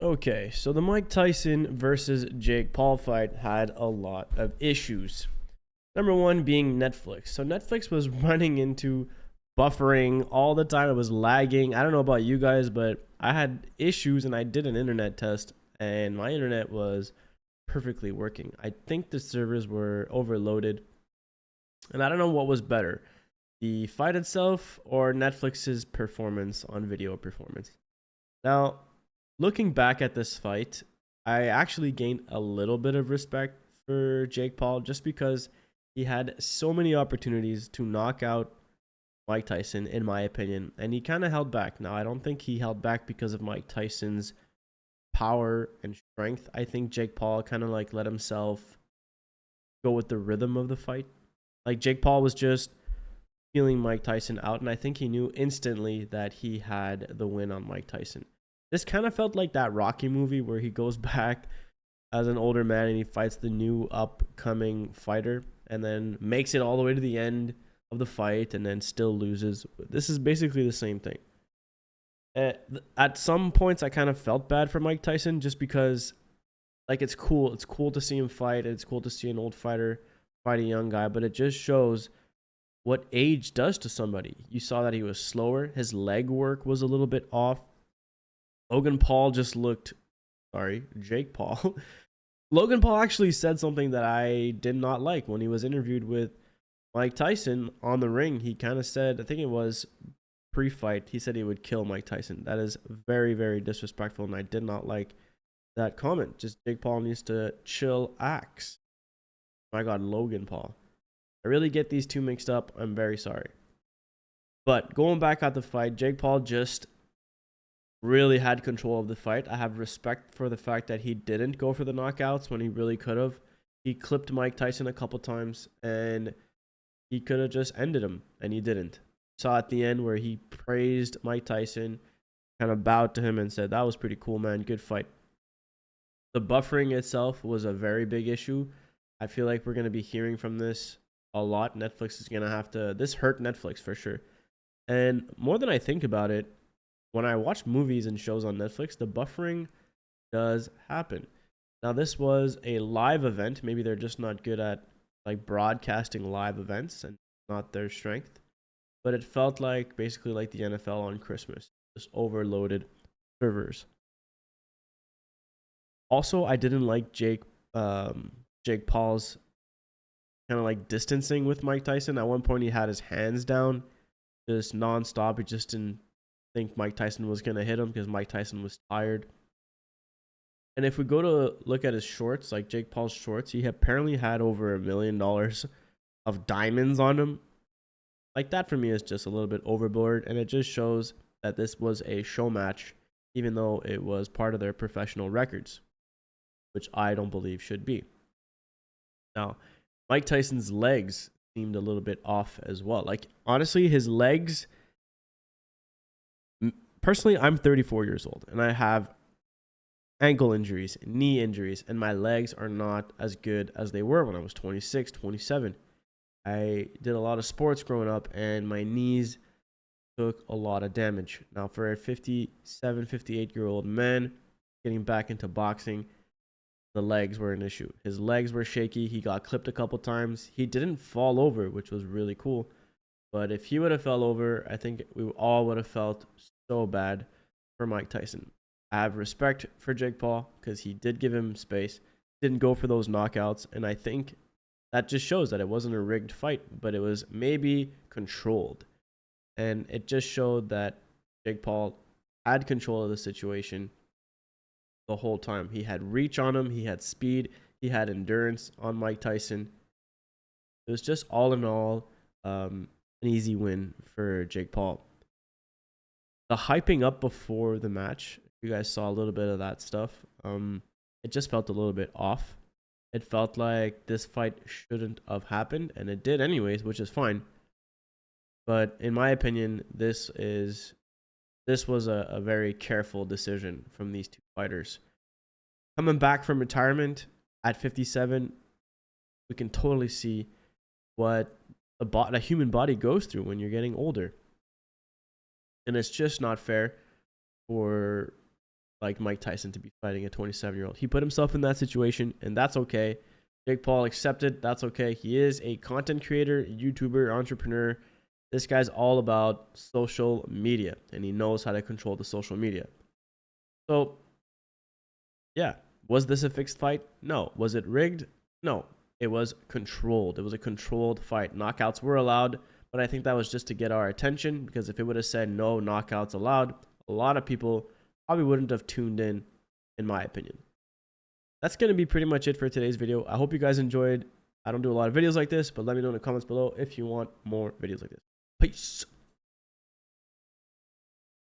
Okay, so the Mike Tyson versus Jake Paul fight had a lot of issues. Number one being Netflix. So Netflix was running into buffering all the time. It was lagging. I don't know about you guys, but I had issues and I did an internet test and my internet was perfectly working. I think the servers were overloaded and I don't know what was better, the fight itself or Netflix's performance on video performance. Now, looking back at this fight, I actually gained a little bit of respect for Jake Paul just because he had so many opportunities to knock out Mike Tyson, in my opinion, and he kind of held back. Now, I don't think he held back because of Mike Tyson's power and strength. I think Jake Paul kind of like let himself go with the rhythm of the fight. Like Jake Paul was just feeling Mike Tyson out, and I think he knew instantly that he had the win on Mike Tyson. This kind of felt like that Rocky movie where he goes back as an older man and he fights the new upcoming fighter and then makes it all the way to the end of the fight and then still loses. This is basically the same thing. At some points, I kind of felt bad for Mike Tyson just because, like, it's cool. It's cool to see him fight. It's cool to see an old fighter fight a young guy, but it just shows what age does to somebody. You saw that he was slower. His leg work was a little bit off. Logan Paul just looked, sorry, Jake Paul. Logan Paul actually said something that I did not like when he was interviewed with Mike Tyson on the ring. He kind of said, I think it was pre-fight, he said he would kill Mike Tyson. That is very, very disrespectful, and I did not like that comment. Just Jake Paul needs to chill axe. My God, Logan Paul. I really get these two mixed up. I'm very sorry. But going back at the fight, Jake Paul just really had control of the fight. I have respect for the fact that he didn't go for the knockouts when he really could have. He clipped Mike Tyson a couple times and he could have just ended him, and he didn't. Saw at the end where he praised Mike Tyson, kind of bowed to him and said, "That was pretty cool, man. Good fight." The buffering itself was a very big issue. I feel like we're going to be hearing from this a lot. Netflix is going to have to, this hurt Netflix for sure. And more than I think about it, when I watch movies and shows on Netflix, the buffering does happen. Now, this was a live event. Maybe they're just not good at like broadcasting live events and not their strength. But it felt like basically like the NFL on Christmas, just overloaded servers. Also, I didn't like Jake Paul's kind of like distancing with Mike Tyson. At one point, he had his hands down, just nonstop. He just didn't think Mike Tyson was gonna hit him because Mike Tyson was tired. And if we go to look at his shorts, like Jake Paul's shorts, he apparently had over $1 million of diamonds on him. Like that for me is just a little bit overboard, and it just shows that this was a show match, even though it was part of their professional records, which I don't believe should be. Now, Mike Tyson's legs seemed a little bit off as well. Like honestly, his legs. Personally, I'm 34 years old and I have ankle injuries, knee injuries, and my legs are not as good as they were when I was 26, 27. I did a lot of sports growing up and my knees took a lot of damage. Now, for a 57, 58-year-old man getting back into boxing, the legs were an issue. His legs were shaky. He got clipped a couple times. He didn't fall over, which was really cool. But if he would have fell over, I think we all would have felt so bad for Mike Tyson. I have respect for Jake Paul because he did give him space, didn't go for those knockouts, and I think that just shows that it wasn't a rigged fight, but it was maybe controlled. And it just showed that Jake Paul had control of the situation the whole time. He had reach on him, he had speed, he had endurance on Mike Tyson. It was just all in all an easy win for Jake Paul. The hyping up before the match, you guys saw a little bit of that stuff. It just felt a little bit off. It felt like this fight shouldn't have happened, and it did anyways, which is fine. But in my opinion, this was a very careful decision from these two fighters. Coming back from retirement at 57, we can totally see what a human body goes through when you're getting older. And it's just not fair for like Mike Tyson to be fighting a 27-year-old. He put himself in that situation, and that's okay. Jake Paul accepted. That's okay. He is a content creator, YouTuber, entrepreneur. This guy's all about social media, and he knows how to control the social media. So, yeah. Was this a fixed fight? No. Was it rigged? No. It was controlled. It was a controlled fight. Knockouts were allowed, but I think that was just to get our attention, because if it would have said no knockouts allowed, a lot of people probably wouldn't have tuned in my opinion. That's going to be pretty much it for today's video. I hope you guys enjoyed. I don't do a lot of videos like this, but let me know in the comments below if you want more videos like this. Peace.